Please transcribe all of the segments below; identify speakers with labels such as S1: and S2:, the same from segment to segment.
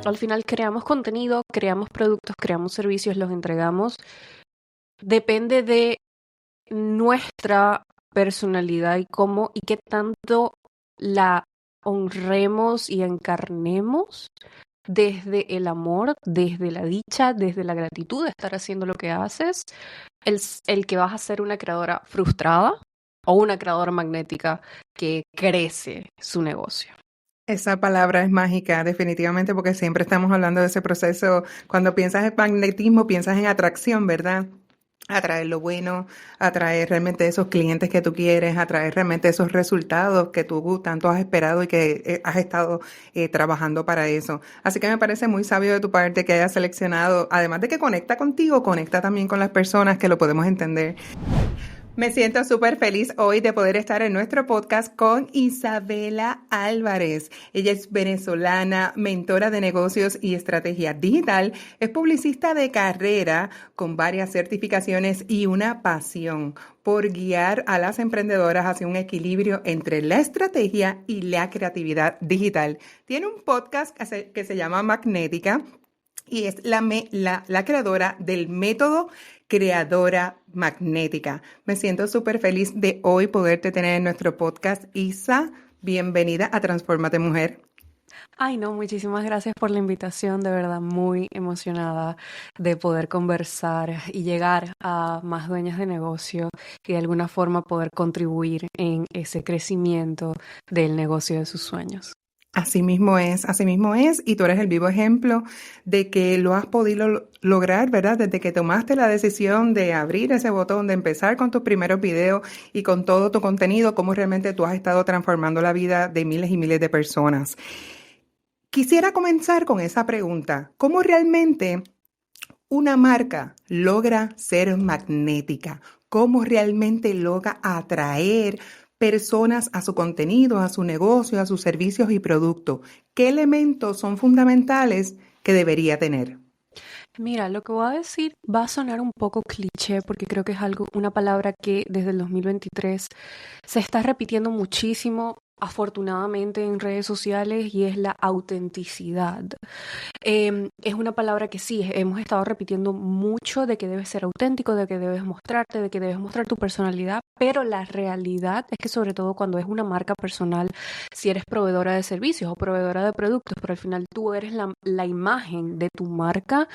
S1: Al final creamos contenido, creamos productos, creamos servicios, los entregamos. Depende de nuestra personalidad y cómo y qué tanto la honremos y encarnemos desde el amor, desde la dicha, desde la gratitud de estar haciendo lo que haces, el que vas a ser una creadora frustrada o una creadora magnética que crece su negocio.
S2: Esa palabra es mágica, definitivamente, porque siempre estamos hablando de ese proceso. Cuando piensas en magnetismo, piensas en atracción, ¿verdad? Atraer lo bueno, atraer realmente esos clientes que tú quieres, atraer realmente esos resultados que tú tanto has esperado y que has estado trabajando para eso. Así que me parece muy sabio de tu parte que hayas seleccionado, además de que conecta contigo, conecta también con las personas que lo podemos entender. Me siento súper feliz hoy de poder estar en nuestro podcast con Isabela Álvarez. Ella es venezolana, mentora de negocios y estrategia digital, es publicista de carrera con varias certificaciones y una pasión por guiar a las emprendedoras hacia un equilibrio entre la estrategia y la creatividad digital. Tiene un podcast que se llama Magnética y es la creadora del método Creadora Magnética. Me siento súper feliz de hoy poderte tener en nuestro podcast. Isa, bienvenida a Transfórmate Mujer.
S1: Ay, no, muchísimas gracias por la invitación, de verdad muy emocionada de poder conversar y llegar a más dueñas de negocio y de alguna forma poder contribuir en ese crecimiento del negocio de sus sueños.
S2: Así mismo es, y tú eres el vivo ejemplo de que lo has podido lograr, ¿verdad? Desde que tomaste la decisión de abrir ese botón, de empezar con tus primeros videos y con todo tu contenido, cómo realmente tú has estado transformando la vida de miles y miles de personas. Quisiera comenzar con esa pregunta: ¿cómo realmente una marca logra ser magnética? ¿Cómo realmente logra atraer personas a su contenido, a su negocio, a sus servicios y productos? ¿Qué elementos son fundamentales que debería tener?
S1: Mira, lo que voy a decir va a sonar un poco cliché porque creo que es una palabra que desde el 2023 se está repitiendo muchísimo, afortunadamente, en redes sociales y es la autenticidad. Es una palabra que sí, hemos estado repitiendo mucho de que debes ser auténtico, de que debes mostrarte, de que debes mostrar tu personalidad, pero la realidad es que sobre todo cuando es una marca personal, si eres proveedora de servicios o proveedora de productos, pero al final tú eres la imagen de tu marca,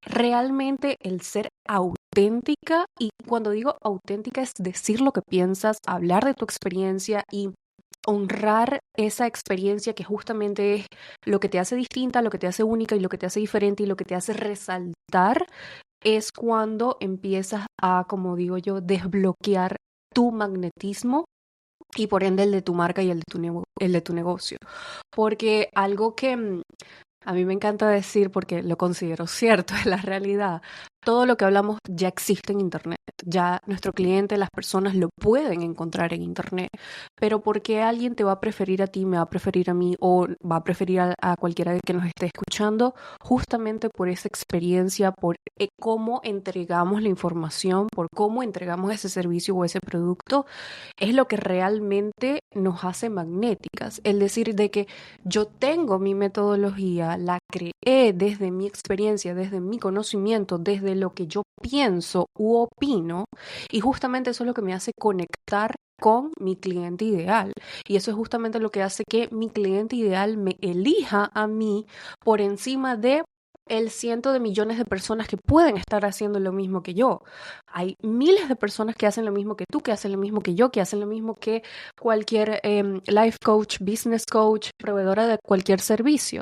S1: realmente el ser auténtica, y cuando digo auténtica es decir lo que piensas, hablar de tu experiencia y honrar esa experiencia que justamente es lo que te hace distinta, lo que te hace única y lo que te hace diferente y lo que te hace resaltar, es cuando empiezas a, como digo yo, desbloquear tu magnetismo y por ende el de tu marca y el de tu negocio. Porque algo que a mí me encanta decir, porque lo considero cierto, es la realidad, todo lo que hablamos ya existe en Internet. Ya nuestro cliente, las personas lo pueden encontrar en Internet. Pero ¿por qué alguien te va a preferir a ti, me va a preferir a mí o va a preferir a cualquiera que nos esté escuchando? Justamente por esa experiencia, por cómo entregamos la información, por cómo entregamos ese servicio o ese producto, es lo que realmente nos hace magnéticas. El decir de que yo tengo mi metodología, la creé desde mi experiencia, desde mi conocimiento, desde lo que yo pienso u opino, y justamente eso es lo que me hace conectar con mi cliente ideal. Y eso es justamente lo que hace que mi cliente ideal me elija a mí por encima de el ciento de millones de personas que pueden estar haciendo lo mismo que yo. Hay miles de personas que hacen lo mismo que tú, que hacen lo mismo que yo, que hacen lo mismo que cualquier life coach, business coach, proveedora de cualquier servicio.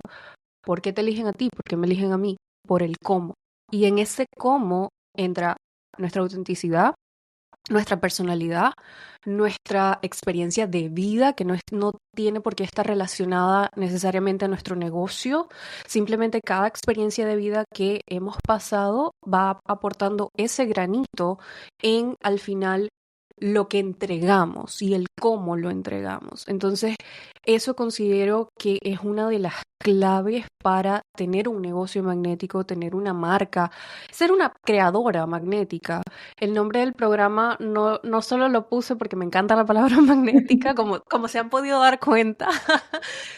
S1: ¿Por qué te eligen a ti? ¿Por qué me eligen a mí? Por el cómo. Y en ese cómo entra nuestra autenticidad, nuestra personalidad, nuestra experiencia de vida, que no tiene por qué estar relacionada necesariamente a nuestro negocio. Simplemente cada experiencia de vida que hemos pasado va aportando ese granito en, al final, lo que entregamos y el cómo lo entregamos. Entonces, eso considero que es una de las claves para tener un negocio magnético, tener una marca, ser una creadora magnética. El nombre del programa no solo lo puse porque me encanta la palabra magnética, como se han podido dar cuenta,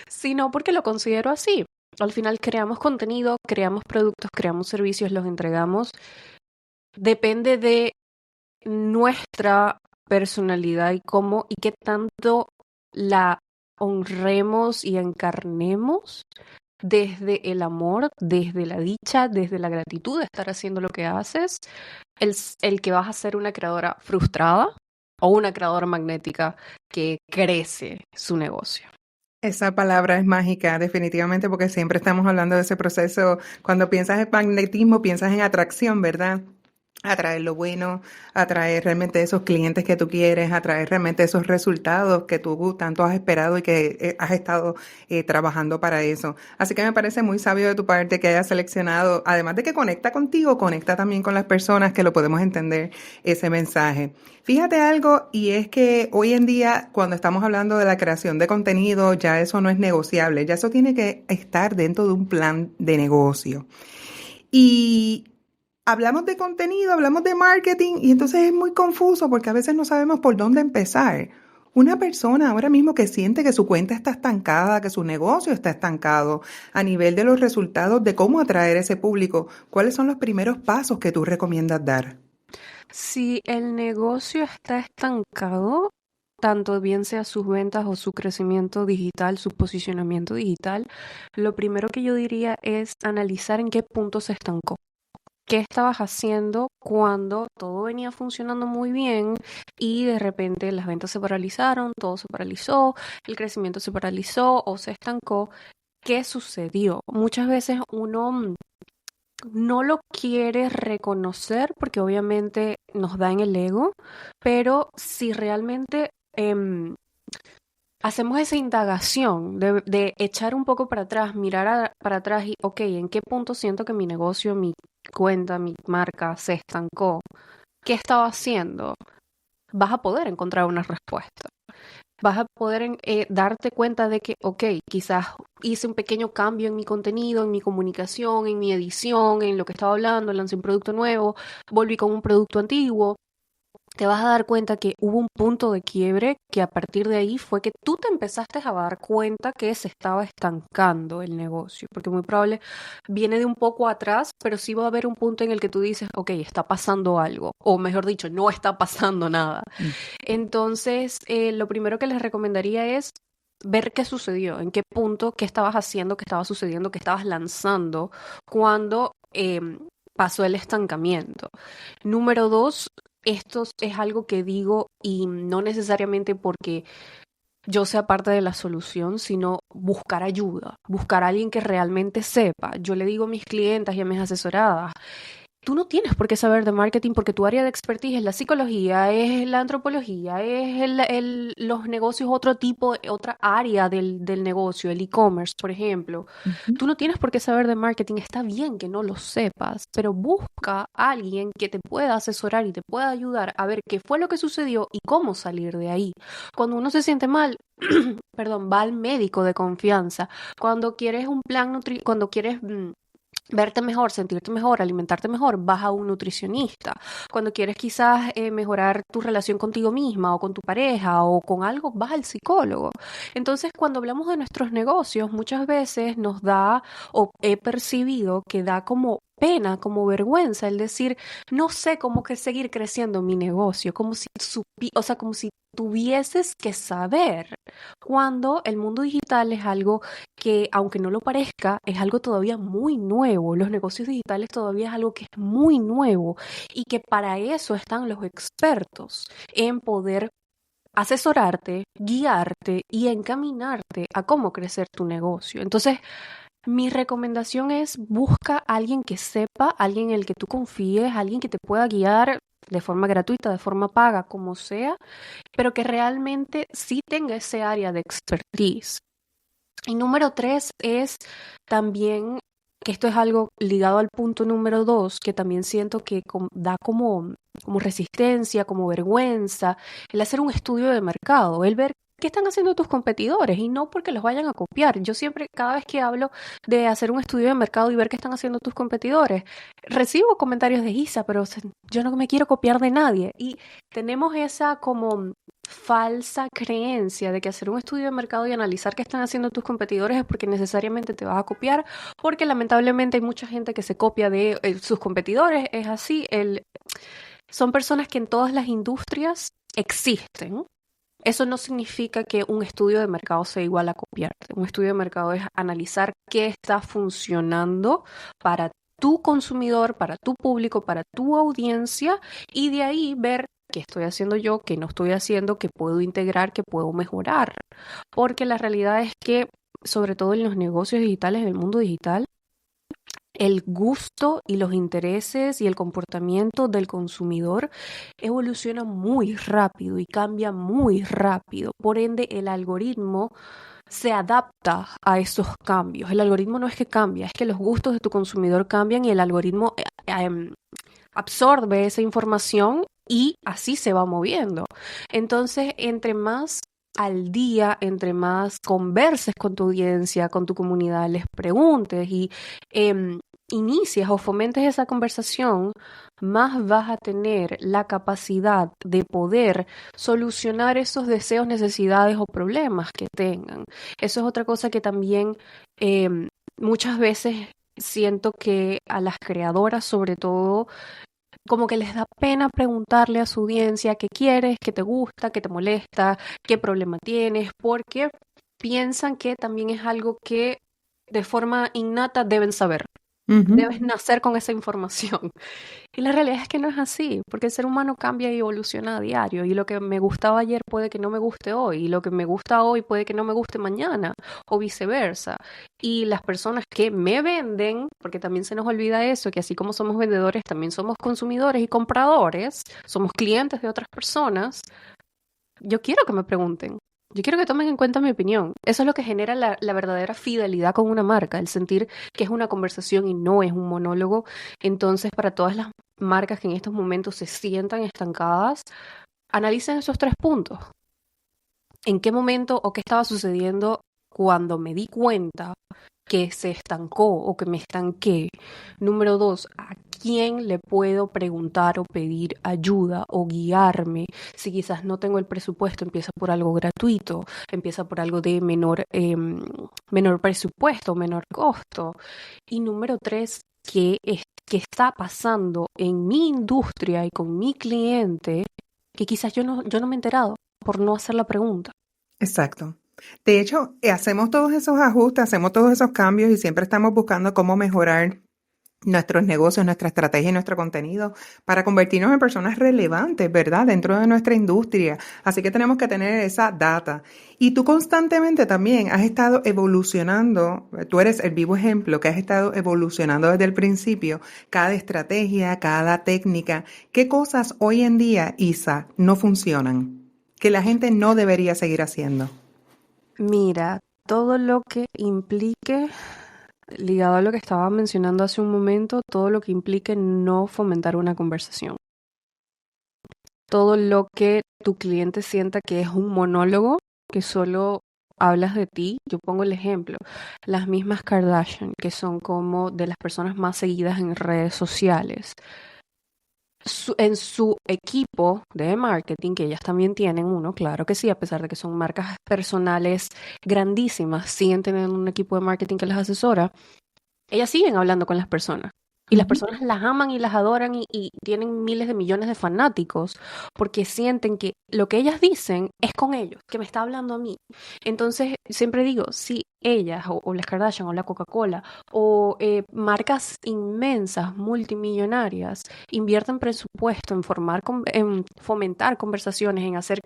S1: sino porque lo considero así. Al final creamos contenido, creamos productos, creamos servicios, los entregamos. Depende de nuestra personalidad y cómo y qué tanto la honremos y encarnemos desde el amor, desde la dicha, desde la gratitud de estar haciendo lo que haces, el que vas a ser una creadora frustrada o una creadora magnética que crece su negocio.
S2: Esa palabra es mágica, definitivamente, porque siempre estamos hablando de ese proceso. Cuando piensas en magnetismo, piensas en atracción, ¿verdad? Atraer lo bueno, atraer realmente esos clientes que tú quieres, atraer realmente esos resultados que tú tanto has esperado y que has estado trabajando para eso. Así que me parece muy sabio de tu parte que hayas seleccionado, además de que conecta contigo, conecta también con las personas que lo podemos entender ese mensaje. Fíjate algo, y es que hoy en día, cuando estamos hablando de la creación de contenido, ya eso no es negociable, ya eso tiene que estar dentro de un plan de negocio. Y hablamos de contenido, hablamos de marketing y entonces es muy confuso porque a veces no sabemos por dónde empezar. Una persona ahora mismo que siente que su cuenta está estancada, que su negocio está estancado a nivel de los resultados de cómo atraer ese público, ¿cuáles son los primeros pasos que tú recomiendas dar?
S1: Si el negocio está estancado, tanto bien sea sus ventas o su crecimiento digital, su posicionamiento digital, lo primero que yo diría es analizar en qué punto se estancó. ¿Qué estabas haciendo cuando todo venía funcionando muy bien y de repente las ventas se paralizaron, todo se paralizó, el crecimiento se paralizó o se estancó? ¿Qué sucedió? Muchas veces uno no lo quiere reconocer porque obviamente nos da en el ego, pero si realmente hacemos esa indagación de echar un poco para atrás, para atrás y, ok, ¿en qué punto siento que mi negocio, mi cuenta, mi marca se estancó? ¿Qué estaba haciendo? Vas a poder encontrar una respuesta. Vas a poder darte cuenta de que, ok, quizás hice un pequeño cambio en mi contenido, en mi comunicación, en mi edición, en lo que estaba hablando, lancé un producto nuevo, volví con un producto antiguo. Te vas a dar cuenta que hubo un punto de quiebre que a partir de ahí fue que tú te empezaste a dar cuenta que se estaba estancando el negocio, porque muy probable viene de un poco atrás, pero sí va a haber un punto en el que tú dices, ok, está pasando algo, o mejor dicho, no está pasando nada.
S2: Mm.
S1: Entonces, lo primero que les recomendaría es ver qué sucedió, en qué punto, qué estabas haciendo, qué estaba sucediendo, qué estabas lanzando cuando pasó el estancamiento. Número dos, esto es algo que digo y no necesariamente porque yo sea parte de la solución, sino buscar ayuda, buscar a alguien que realmente sepa. Yo le digo a mis clientas y a mis asesoradas, tú no tienes por qué saber de marketing porque tu área de expertise es la psicología, es la antropología, es los negocios, otro tipo, otra área del negocio, el e-commerce, por ejemplo.
S2: Ujú.
S1: Tú no tienes por qué saber de marketing, está bien que no lo sepas, pero busca a alguien que te pueda asesorar y te pueda ayudar a ver qué fue lo que sucedió y cómo salir de ahí. Cuando uno se siente mal, perdón, va al médico de confianza. Cuando quieres un plan cuando quieres verte mejor, sentirte mejor, alimentarte mejor, vas a un nutricionista. Cuando quieres quizás mejorar tu relación contigo misma o con tu pareja o con algo, vas al psicólogo. Entonces, cuando hablamos de nuestros negocios, muchas veces nos da o he percibido que da como pena, como vergüenza el decir, no sé cómo que seguir creciendo mi negocio, como si o sea, como si tuvieses que saber, cuando el mundo digital es algo que, aunque no lo parezca, es algo todavía muy nuevo. Los negocios digitales todavía es algo que es muy nuevo y que para eso están los expertos en poder asesorarte, guiarte y encaminarte a cómo crecer tu negocio. Entonces, mi recomendación es busca a alguien que sepa, alguien en el que tú confíes, alguien que te pueda guiar de forma gratuita, de forma paga, como sea, pero que realmente sí tenga ese área de expertise. Y número tres es también, que esto es algo ligado al punto número dos, que también siento que da como resistencia, como vergüenza, el hacer un estudio de mercado, el ver qué están haciendo tus competidores y no porque los vayan a copiar. Yo siempre, cada vez que hablo de hacer un estudio de mercado y ver qué están haciendo tus competidores, recibo comentarios de Isa, pero yo no me quiero copiar de nadie. Y tenemos esa como falsa creencia de que hacer un estudio de mercado y analizar qué están haciendo tus competidores es porque necesariamente te vas a copiar, porque lamentablemente hay mucha gente que se copia de sus competidores, es así, son personas que en todas las industrias existen. Eso no significa que un estudio de mercado sea igual a copiarte. Un estudio de mercado es analizar qué está funcionando para tu consumidor, para tu público, para tu audiencia y de ahí ver qué estoy haciendo yo, qué no estoy haciendo, qué puedo integrar, qué puedo mejorar. Porque la realidad es que, sobre todo en los negocios digitales, en el mundo digital, el gusto y los intereses y el comportamiento del consumidor evoluciona muy rápido y cambia muy rápido. Por ende, el algoritmo se adapta a esos cambios. El algoritmo no es que cambia, es que los gustos de tu consumidor cambian y el algoritmo absorbe esa información y así se va moviendo. Entonces, entre más al día, entre más converses con tu audiencia, con tu comunidad, les preguntes y inicias o fomentes esa conversación, más vas a tener la capacidad de poder solucionar esos deseos, necesidades o problemas que tengan. Eso es otra cosa que también muchas veces siento que a las creadoras, sobre todo, como que les da pena preguntarle a su audiencia qué quieres, qué te gusta, qué te molesta, qué problema tienes, porque piensan que también es algo que de forma innata deben saber. Debes nacer con esa información. Y la realidad es que no es así, porque el ser humano cambia y evoluciona a diario. Y lo que me gustaba ayer puede que no me guste hoy. Y lo que me gusta hoy puede que no me guste mañana. O viceversa. Y las personas que me venden, porque también se nos olvida eso, que así como somos vendedores, también somos consumidores y compradores. Somos clientes de otras personas. Yo quiero que me pregunten. Yo quiero que tomen en cuenta mi opinión. Eso es lo que genera la verdadera fidelidad con una marca, el sentir que es una conversación y no es un monólogo. Entonces, para todas las marcas que en estos momentos se sientan estancadas, analicen esos 3 puntos. ¿En qué momento o qué estaba sucediendo cuando me di cuenta que se estancó o que me estanqué? Número 2, ¿a quién le puedo preguntar o pedir ayuda o guiarme? Si quizás no tengo el presupuesto, empieza por algo gratuito, empieza por algo de menor presupuesto, menor costo. Y número 3, ¿qué está pasando en mi industria y con mi cliente que quizás yo no me he enterado por no hacer la pregunta?
S2: Exacto. De hecho, hacemos todos esos ajustes, hacemos todos esos cambios y siempre estamos buscando cómo mejorar nuestros negocios, nuestra estrategia y nuestro contenido para convertirnos en personas relevantes, ¿verdad? Dentro de nuestra industria. Así que tenemos que tener esa data. Y tú constantemente también has estado evolucionando, tú eres el vivo ejemplo que has estado evolucionando desde el principio, cada estrategia, cada técnica. ¿Qué cosas hoy en día, Isa, no funcionan? Que la gente no debería seguir haciendo.
S1: Mira, todo lo que implique, ligado a lo que estaba mencionando hace un momento, todo lo que implique no fomentar una conversación. Todo lo que tu cliente sienta que es un monólogo, que solo hablas de ti. Yo pongo el ejemplo, las mismas Kardashian, que son como de las personas más seguidas en redes sociales. En su equipo de marketing, que ellas también tienen uno, claro que sí, a pesar de que son marcas personales grandísimas, siguen teniendo un equipo de marketing que las asesora, ellas siguen hablando con las personas. Y las personas las aman y las adoran y tienen miles de millones de fanáticos porque sienten que lo que ellas dicen es con ellos, que me está hablando a mí. Entonces, siempre digo, si ellas o las Kardashian o la Coca-Cola o marcas inmensas, multimillonarias, invierten presupuesto en fomentar conversaciones, en hacer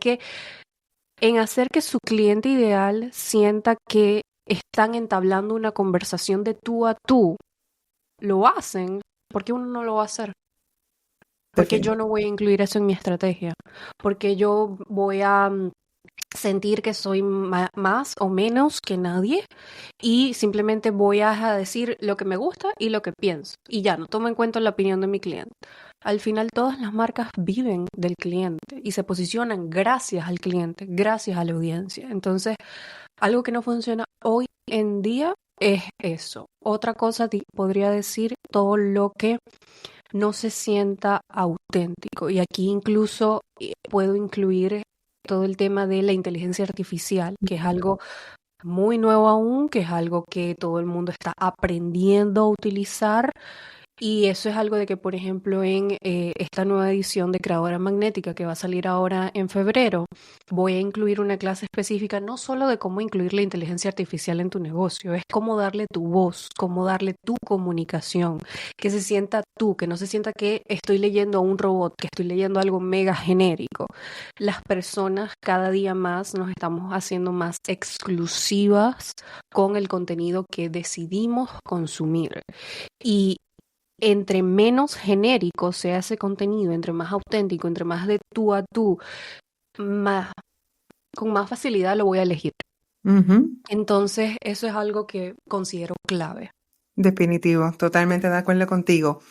S1: que su cliente ideal sienta que están entablando una conversación de tú a tú, lo hacen, ¿por qué uno no lo va a hacer? Porque yo no voy a incluir eso en mi estrategia, porque yo voy a sentir que soy más o menos que nadie y simplemente voy a decir lo que me gusta y lo que pienso y ya no tomo en cuenta la opinión de mi cliente. Al final todas las marcas viven del cliente y se posicionan gracias al cliente, gracias a la audiencia. Entonces, algo que no funciona hoy en día es eso. Otra cosa podría decir todo lo que no se sienta auténtico. Y aquí incluso puedo incluir todo el tema de la inteligencia artificial, que es algo muy nuevo aún, que es algo que todo el mundo está aprendiendo a utilizar. Y eso es algo de que, por ejemplo, en esta nueva edición de Creadora Magnética que va a salir ahora en febrero, voy a incluir una clase específica no solo de cómo incluir la inteligencia artificial en tu negocio, es cómo darle tu voz, cómo darle tu comunicación, que se sienta tú, que no se sienta que estoy leyendo a un robot, que estoy leyendo algo mega genérico. Las personas cada día más nos estamos haciendo más exclusivas con el contenido que decidimos consumir. Y entre menos genérico sea ese contenido, entre más auténtico, entre más de tú a tú, más, con más facilidad lo voy a elegir.
S2: Ujú.
S1: Entonces, eso es algo que considero clave.
S2: Definitivo, totalmente de acuerdo contigo.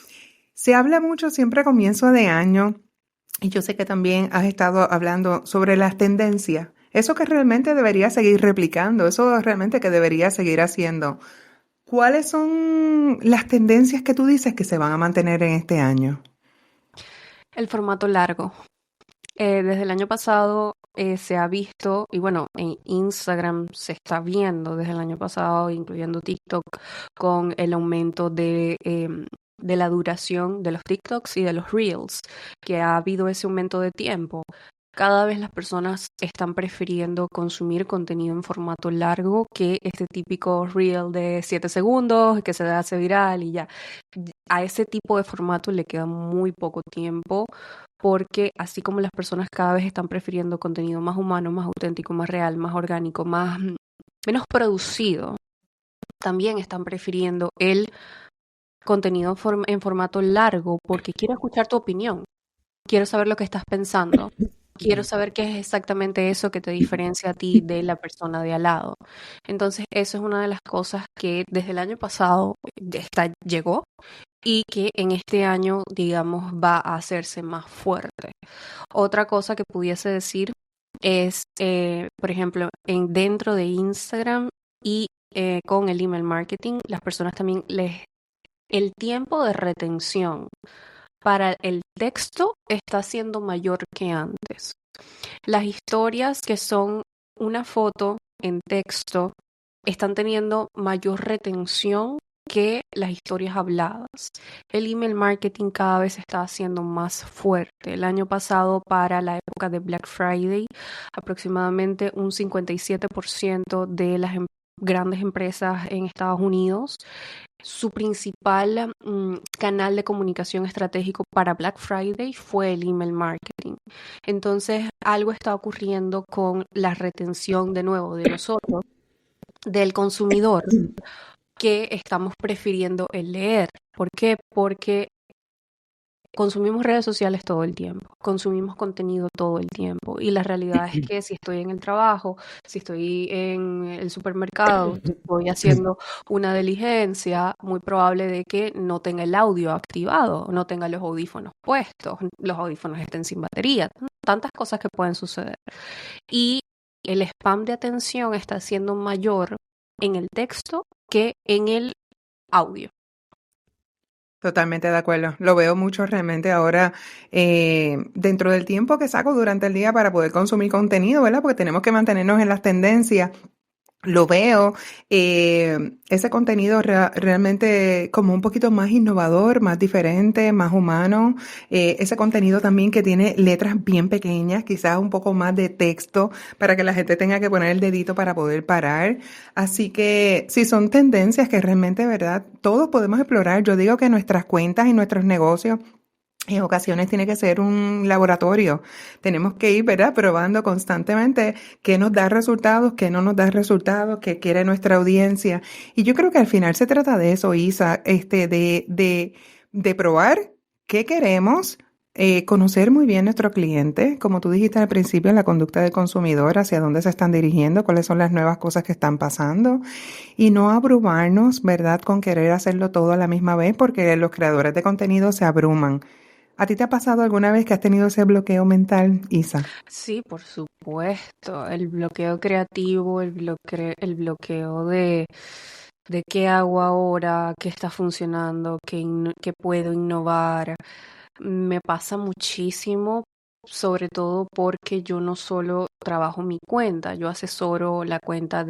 S2: Se habla mucho siempre a comienzo de año, y yo sé que también has estado hablando sobre las tendencias. Eso que realmente debería seguir replicando, eso realmente que debería seguir haciendo. ¿Cuáles son las tendencias que tú dices que se van a mantener en este año?
S1: El formato largo. Desde el año pasado se ha visto, y bueno, en Instagram se está viendo desde el año pasado, incluyendo TikTok, con el aumento de la duración de los TikToks y de los Reels, que ha habido ese aumento de tiempo. Cada vez las personas están prefiriendo consumir contenido en formato largo que este típico reel de 7 segundos que se hace viral y ya. A ese tipo de formato le queda muy poco tiempo porque así como las personas cada vez están prefiriendo contenido más humano, más auténtico, más real, más orgánico, menos producido, también están prefiriendo el contenido en formato largo porque quiero escuchar tu opinión, quiero saber lo que estás pensando. Quiero saber qué es exactamente eso que te diferencia a ti de la persona de al lado. Entonces, eso es una de las cosas que desde el año pasado llegó y que en este año, digamos, va a hacerse más fuerte. Otra cosa que pudiese decir es, por ejemplo, dentro de Instagram y con el email marketing, las personas también el tiempo de retención para el texto está siendo mayor que antes. Las historias que son una foto en texto están teniendo mayor retención que las historias habladas. El email marketing cada vez se está haciendo más fuerte. El año pasado, para la época de Black Friday, aproximadamente un 57% de las grandes empresas en Estados Unidos, su principal canal de comunicación estratégico para Black Friday fue el email marketing. Entonces, algo está ocurriendo con la retención de nuevo de nosotros, del consumidor, que estamos prefiriendo el leer. ¿Por qué? Porque consumimos redes sociales todo el tiempo, consumimos contenido todo el tiempo y la realidad es que si estoy en el trabajo, si estoy en el supermercado, si estoy haciendo una diligencia, muy probable de que no tenga el audio activado, no tenga los audífonos puestos, los audífonos estén sin batería, tantas cosas que pueden suceder. Y el spam de atención está siendo mayor en el texto que en el audio.
S2: Totalmente de acuerdo. Lo veo mucho realmente ahora dentro del tiempo que saco durante el día para poder consumir contenido, ¿verdad? Porque tenemos que mantenernos en las tendencias. Lo veo, ese contenido realmente como un poquito más innovador, más diferente, más humano. Ese contenido también que tiene letras bien pequeñas, quizás un poco más de texto para que la gente tenga que poner el dedito para poder parar. Así que sí, son tendencias que realmente, ¿verdad? Todos podemos explorar. Yo digo que nuestras cuentas y nuestros negocios en ocasiones tiene que ser un laboratorio. Tenemos que ir, ¿verdad? Probando constantemente qué nos da resultados, qué no nos da resultados, qué quiere nuestra audiencia. Y yo creo que al final se trata de eso, Isa, de probar qué queremos, conocer muy bien nuestro cliente, como tú dijiste al principio, la conducta del consumidor, hacia dónde se están dirigiendo, cuáles son las nuevas cosas que están pasando y no abrumarnos, ¿verdad? Con querer hacerlo todo a la misma vez, porque los creadores de contenido se abruman. ¿A ti te ha pasado alguna vez que has tenido ese bloqueo mental, Isa?
S1: Sí, por supuesto. El bloqueo creativo, el bloqueo de qué hago ahora, qué está funcionando, qué puedo innovar. Me pasa muchísimo, sobre todo porque yo no solo trabajo mi cuenta, yo asesoro la cuenta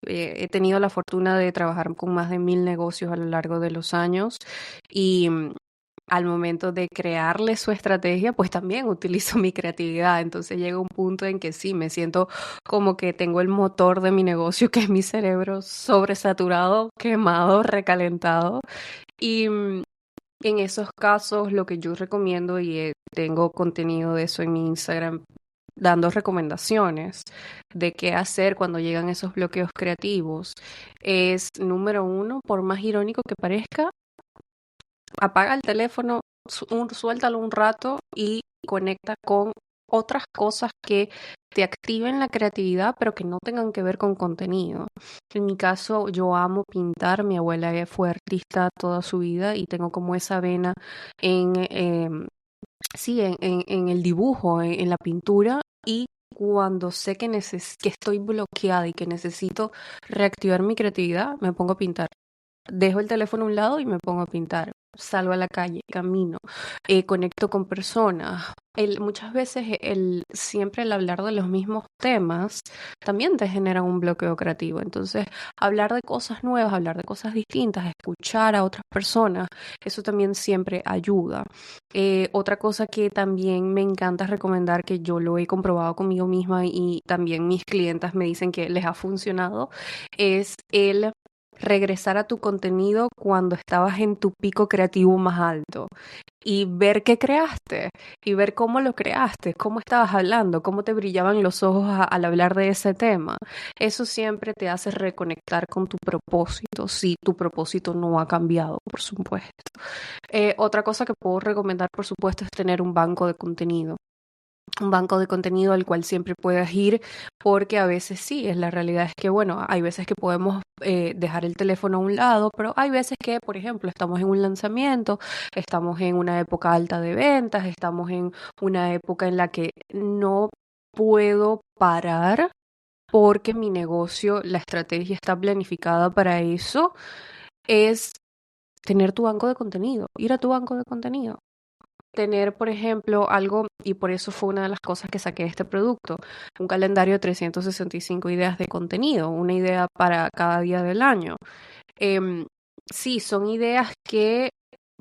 S1: he tenido la fortuna de trabajar con más de 1000 negocios a lo largo de los años y al momento de crearle su estrategia, pues también utilizo mi creatividad. Entonces llega un punto en que sí, me siento como que tengo el motor de mi negocio, que es mi cerebro sobresaturado, quemado, recalentado. Y en esos casos, lo que yo recomiendo, y tengo contenido de eso en mi Instagram, dando recomendaciones de qué hacer cuando llegan esos bloqueos creativos, es número uno, por más irónico que parezca, apaga el teléfono, suéltalo un rato y conecta con otras cosas que te activen la creatividad, pero que no tengan que ver con contenido. En mi caso, yo amo pintar. Mi abuela fue artista toda su vida y tengo como esa vena en, sí, en el dibujo, en la pintura. Y cuando sé que estoy bloqueada y que necesito reactivar mi creatividad, me pongo a pintar. Dejo el teléfono a un lado y me pongo a pintar. Salgo a la calle, camino, conecto con personas. Muchas veces siempre el hablar de los mismos temas también te genera un bloqueo creativo. Entonces, hablar de cosas nuevas, hablar de cosas distintas, escuchar a otras personas, eso también siempre ayuda. Otra cosa que también me encanta recomendar, que yo lo he comprobado conmigo misma y también mis clientas me dicen que les ha funcionado, es el regresar a tu contenido cuando estabas en tu pico creativo más alto y ver qué creaste y ver cómo lo creaste, cómo estabas hablando, cómo te brillaban los ojos al hablar de ese tema. Eso siempre te hace reconectar con tu propósito, si tu propósito no ha cambiado, por supuesto. Otra cosa que puedo recomendar, por supuesto, es tener un banco de contenido. Un banco de contenido al cual siempre puedas ir, porque a veces sí, la realidad es que, bueno, hay veces que podemos dejar el teléfono a un lado, pero hay veces que, por ejemplo, estamos en un lanzamiento, estamos en una época alta de ventas, estamos en una época en la que no puedo parar porque mi negocio, la estrategia está planificada para eso. Es tener tu banco de contenido, ir a tu banco de contenido. Tener, por ejemplo, algo, y por eso fue una de las cosas que saqué de este producto, un calendario de 365 ideas de contenido, una idea para cada día del año. Em, sí, son ideas que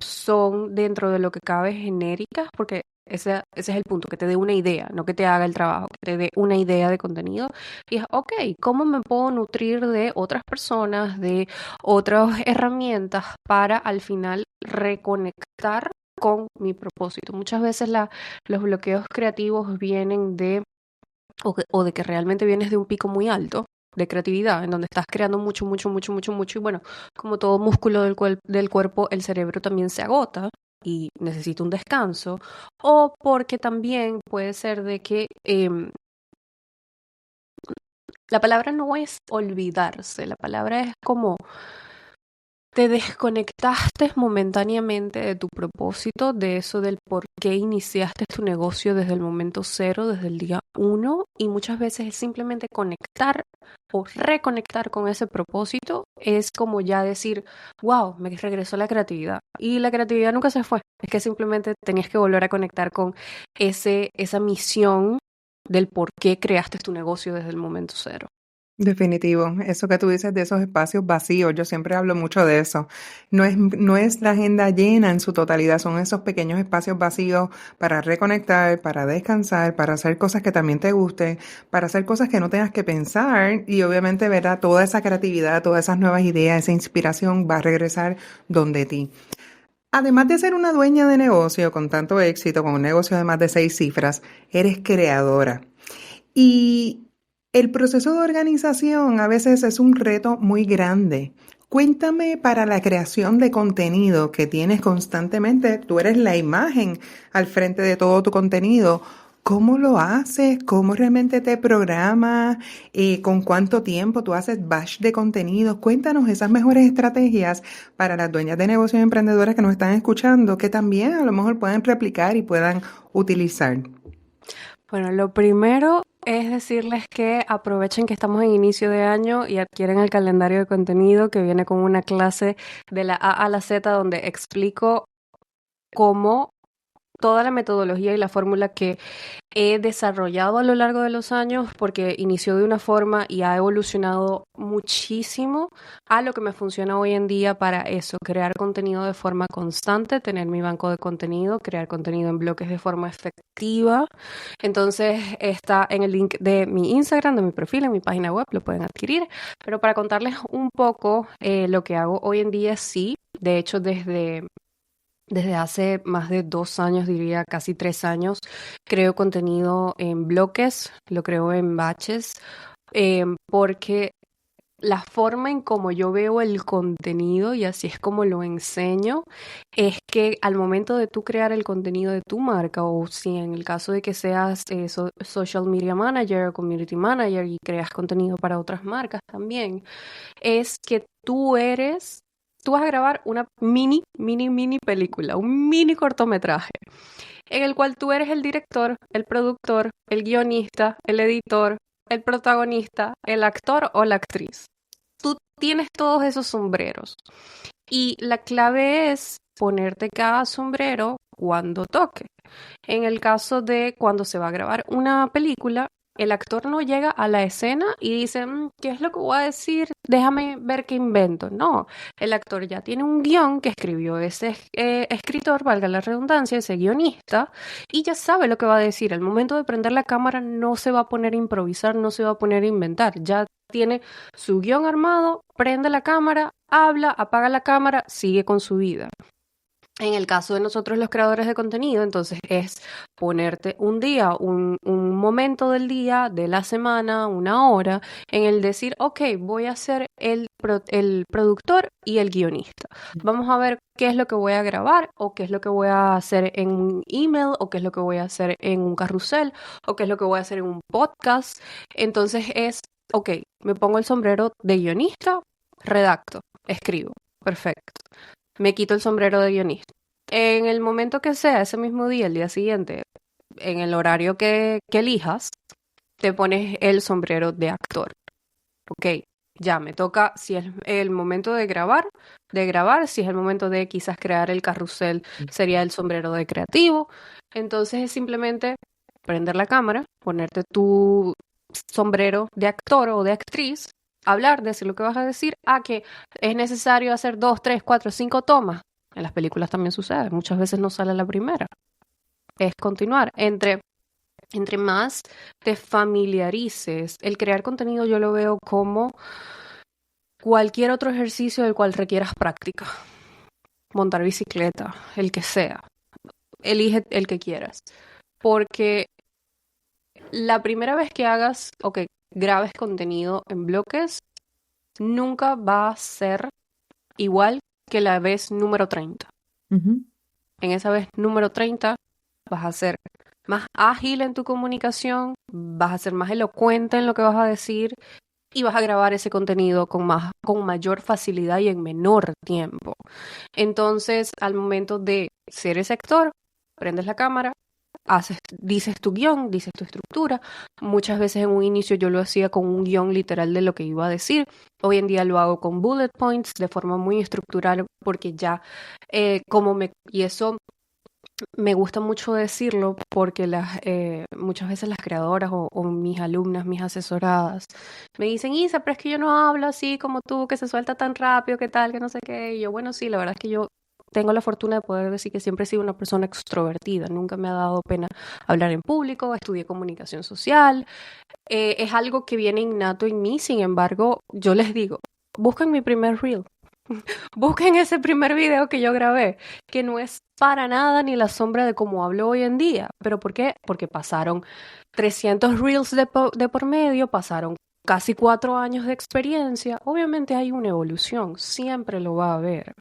S1: son dentro de lo que cabe genéricas, porque ese es el punto, que te dé una idea, no que te haga el trabajo, que te dé una idea de contenido. Y es, ok, ¿cómo me puedo nutrir de otras personas, de otras herramientas para al final reconectar con mi propósito? Muchas veces los bloqueos creativos vienen o de que realmente vienes de un pico muy alto de creatividad, en donde estás creando mucho, mucho, mucho, mucho, mucho, y bueno, como todo músculo del cuerpo, el cerebro también se agota y necesita un descanso, o porque también puede ser de que la palabra no es olvidarse, la palabra es como te desconectaste momentáneamente de tu propósito, de eso del por qué iniciaste tu negocio desde el momento cero, desde el día uno, y muchas veces es simplemente conectar o reconectar con ese propósito. Es como ya decir, wow, me regresó la creatividad. Y la creatividad nunca se fue, es que simplemente tenías que volver a conectar con esa misión del por qué creaste tu negocio desde el momento cero.
S2: Definitivo, eso que tú dices de esos espacios vacíos, yo siempre hablo mucho de eso. No es la agenda llena en su totalidad, son esos pequeños espacios vacíos para reconectar, para descansar, para hacer cosas que también te gusten, para hacer cosas que no tengas que pensar y obviamente, ¿verdad? Toda esa creatividad, todas esas nuevas ideas, esa inspiración va a regresar donde ti. Además de ser una dueña de negocio con tanto éxito, con un negocio de más de 6 cifras, eres creadora. Y el proceso de organización a veces es un reto muy grande. Cuéntame, para la creación de contenido que tienes constantemente, tú eres la imagen al frente de todo tu contenido. ¿Cómo lo haces? ¿Cómo realmente te programas? ¿Con cuánto tiempo tú haces batch de contenido? Cuéntanos esas mejores estrategias para las dueñas de negocios y emprendedoras que nos están escuchando, que también a lo mejor puedan replicar y puedan utilizar.
S1: Bueno, lo primero es decirles que aprovechen que estamos en inicio de año y adquieren el calendario de contenido que viene con una clase de la A a la Z donde explico cómo toda la metodología y la fórmula que he desarrollado a lo largo de los años, porque inició de una forma y ha evolucionado muchísimo a lo que me funciona hoy en día para eso, crear contenido de forma constante, tener mi banco de contenido, crear contenido en bloques de forma efectiva. Entonces está en el link de mi Instagram, de mi perfil, en mi página web, lo pueden adquirir. Pero para contarles un poco lo que hago hoy en día, sí, de hecho desde hace más de 2 años, diría casi 3 años, creo contenido en bloques, lo creo en batches, porque la forma en como yo veo el contenido y así es como lo enseño, es que al momento de tú crear el contenido de tu marca, o si en el caso de que seas social media manager o community manager y creas contenido para otras marcas también, es que tú vas a grabar una mini película, un mini cortometraje, en el cual tú eres el director, el productor, el guionista, el editor, el protagonista, el actor o la actriz. Tú tienes todos esos sombreros y la clave es ponerte cada sombrero cuando toque. En el caso de cuando se va a grabar una película, el actor no llega a la escena y dice, ¿qué es lo que voy a decir? Déjame ver qué invento. No, el actor ya tiene un guión que escribió ese escritor, valga la redundancia, ese guionista, y ya sabe lo que va a decir. Al momento de prender la cámara no se va a poner a improvisar, no se va a poner a inventar. Ya tiene su guión armado, prende la cámara, habla, apaga la cámara, sigue con su vida. En el caso de nosotros los creadores de contenido, entonces es ponerte un día, un momento del día, de la semana, una hora, en el decir, ok, voy a ser el productor y el guionista. Vamos a ver qué es lo que voy a grabar o qué es lo que voy a hacer en un email o qué es lo que voy a hacer en un carrusel o qué es lo que voy a hacer en un podcast. Entonces es, ok, me pongo el sombrero de guionista, redacto, escribo, perfecto. Me quito el sombrero de guionista. En el momento que sea, ese mismo día, el día siguiente, en el horario que elijas, te pones el sombrero de actor. Ok, ya me toca, si es el momento de grabar, si es el momento de quizás crear el carrusel, sería el sombrero de creativo. Entonces es simplemente prender la cámara, ponerte tu sombrero de actor o de actriz, hablar, decir lo que vas a decir, que es necesario hacer 2, 3, 4, 5 tomas. En las películas también sucede, muchas veces no sale la primera. Es continuar. Entre más te familiarices, el crear contenido yo lo veo como cualquier otro ejercicio del cual requieras práctica. Montar bicicleta, el que sea. Elige el que quieras. Porque la primera vez que hagas o que grabes contenido en bloques, nunca va a ser igual que la vez número 30.
S2: Ujú.
S1: En esa vez número 30 vas a ser más ágil en tu comunicación, vas a ser más elocuente en lo que vas a decir y vas a grabar ese contenido con mayor facilidad y en menor tiempo. Entonces, al momento de ser ese actor, prendes la cámara, dices tu guión, dices tu estructura. Muchas veces en un inicio yo lo hacía con un guión literal de lo que iba a decir. Hoy en día lo hago con bullet points de forma muy estructural porque ya y eso me gusta mucho decirlo porque muchas veces las creadoras o mis alumnas, mis asesoradas, me dicen, Isa, pero es que yo no hablo así como tú, que se suelta tan rápido, que tal, que no sé qué. Y yo, bueno, sí, la verdad es que yo tengo la fortuna de poder decir que siempre he sido una persona extrovertida, nunca me ha dado pena hablar en público, estudié comunicación social, es algo que viene innato en mí, sin embargo, yo les digo, busquen mi primer reel. Busquen ese primer video que yo grabé, que no es para nada ni la sombra de cómo hablo hoy en día. ¿Pero por qué? Porque pasaron 300 reels de por medio, pasaron casi 4 años de experiencia. Obviamente hay una evolución, siempre lo va a haber.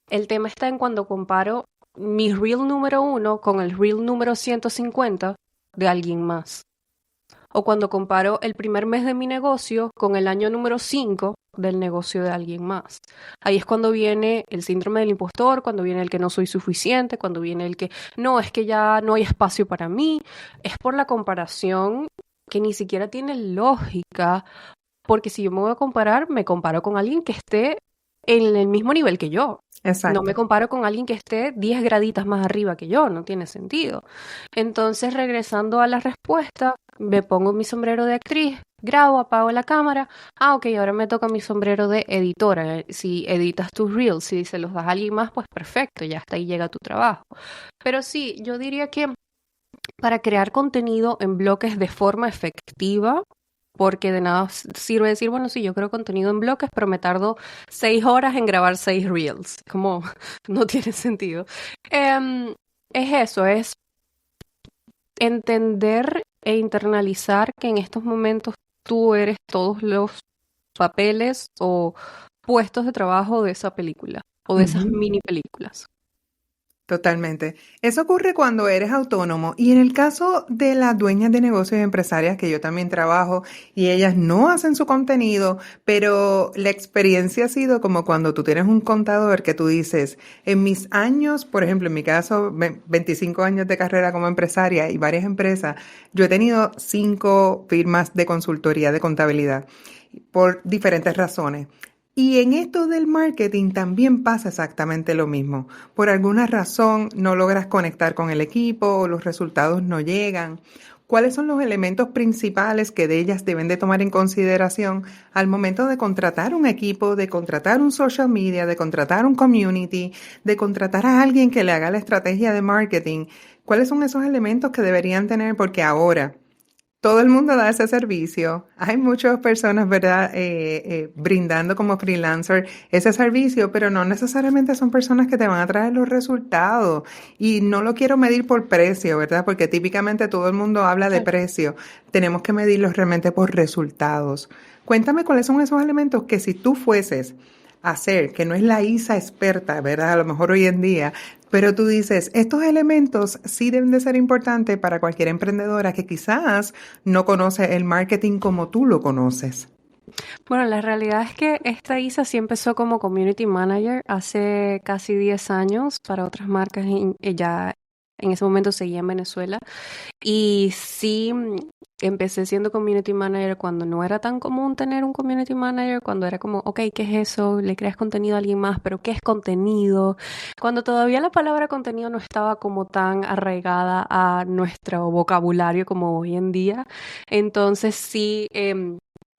S1: El tema está en cuando comparo mi reel número 1 con el reel número 150. de alguien más. O cuando comparo el primer mes de mi negocio con el año número 5 del negocio de alguien más. Ahí es cuando viene el síndrome del impostor, cuando viene el que no soy suficiente, cuando viene el que no, es que ya no hay espacio para mí. Es por la comparación que ni siquiera tiene lógica, porque si yo me voy a comparar, me comparo con alguien que esté en el mismo nivel que yo. No me
S2: Exacto.
S1: comparo con alguien que esté 10 graditas más arriba que yo, no tiene sentido. Entonces, regresando a la respuesta, me pongo mi sombrero de actriz, grabo, apago la cámara. Ah, ok, ahora me toca mi sombrero de editora. Si editas tus reels, si se los das a alguien más, pues perfecto, ya hasta ahí llega tu trabajo. Pero sí, yo diría que para crear contenido en bloques de forma efectiva, porque de nada sirve decir, bueno, sí, yo creo contenido en bloques, pero me tardo 6 horas en grabar 6 reels. Como no tiene sentido. Es eso, es entender e internalizar que en estos momentos tú eres todos los papeles o puestos de trabajo de esa película o de esas
S2: Ujú.
S1: mini películas.
S2: Totalmente. Eso ocurre cuando eres autónomo y en el caso de las dueñas de negocios y empresarias que yo también trabajo y ellas no hacen su contenido, pero la experiencia ha sido como cuando tú tienes un contador que tú dices, en mis años, por ejemplo, en mi caso, 25 años de carrera como empresaria y varias empresas, yo he tenido 5 firmas de consultoría de contabilidad por diferentes razones. Y en esto del marketing también pasa exactamente lo mismo. Por alguna razón no logras conectar con el equipo o los resultados no llegan. ¿Cuáles son los elementos principales que de ellas deben de tomar en consideración al momento de contratar un equipo, de contratar un social media, de contratar un community, de contratar a alguien que le haga la estrategia de marketing? ¿Cuáles son esos elementos que deberían tener? Porque ahora todo el mundo da ese servicio. Hay muchas personas, ¿verdad?, brindando como freelancer ese servicio, pero no necesariamente son personas que te van a traer los resultados. Y no lo quiero medir por precio, ¿verdad? Porque típicamente todo el mundo habla de precio. Tenemos que medirlos realmente por resultados. Cuéntame cuáles son esos elementos que si tú fueses a hacer, que no es la ISA experta, ¿verdad? A lo mejor hoy en día, pero tú dices, estos elementos sí deben de ser importantes para cualquier emprendedora que quizás no conoce el marketing como tú lo conoces.
S1: Bueno, la realidad es que esta Isa sí empezó como community manager hace casi 10 años para otras marcas. Ella en ese momento seguía en Venezuela. Y sí, empecé siendo community manager cuando no era tan común tener un community manager, cuando era como, ok, ¿qué es eso? Le creas contenido a alguien más, pero ¿qué es contenido? Cuando todavía la palabra contenido no estaba como tan arraigada a nuestro vocabulario como hoy en día. Entonces sí,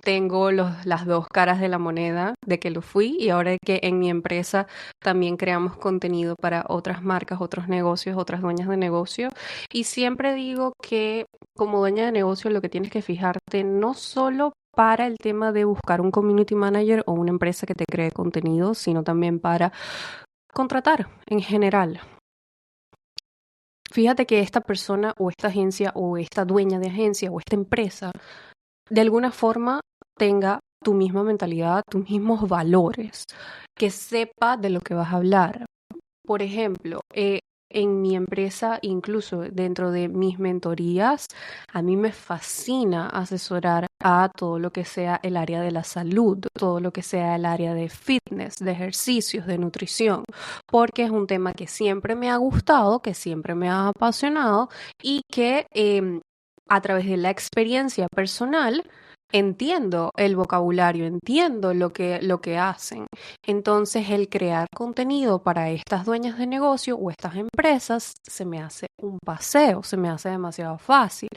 S1: tengo las dos caras de la moneda de que lo fui y ahora que en mi empresa también creamos contenido para otras marcas, otros negocios, otras dueñas de negocio. Y siempre digo que como dueña de negocio lo que tienes que fijarte no solo para el tema de buscar un community manager o una empresa que te cree contenido, sino también para contratar en general. Fíjate que esta persona o esta agencia o esta dueña de agencia o esta empresa de alguna forma tenga tu misma mentalidad, tus mismos valores, que sepa de lo que vas a hablar. Por ejemplo, en mi empresa, incluso dentro de mis mentorías, a mí me fascina asesorar a todo lo que sea el área de la salud, todo lo que sea el área de fitness, de ejercicios, de nutrición, porque es un tema que siempre me ha gustado, que siempre me ha apasionado y que a través de la experiencia personal entiendo el vocabulario, entiendo lo que hacen. Entonces, el crear contenido para estas dueñas de negocio o estas empresas se me hace un paseo, se me hace demasiado fácil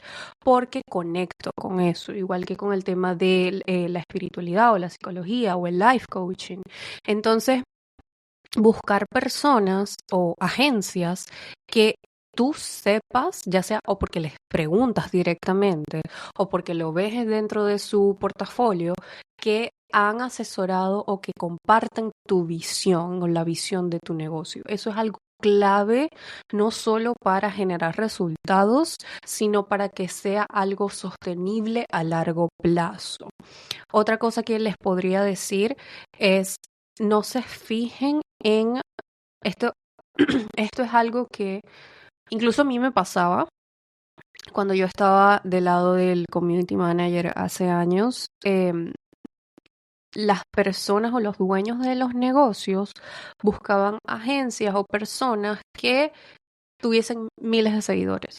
S1: porque conecto con eso, igual que con el tema de la espiritualidad o la psicología o el life coaching. Entonces, buscar personas o agencias que tú sepas, ya sea o porque les preguntas directamente o porque lo ves dentro de su portafolio, que han asesorado o que comparten tu visión o la visión de tu negocio. Eso es algo clave, no solo para generar resultados, sino para que sea algo sostenible a largo plazo. Otra cosa que les podría decir es no se fijen en esto. Esto es algo que incluso a mí me pasaba cuando yo estaba del lado del community manager hace años, las personas o los dueños de los negocios buscaban agencias o personas que tuviesen miles de seguidores,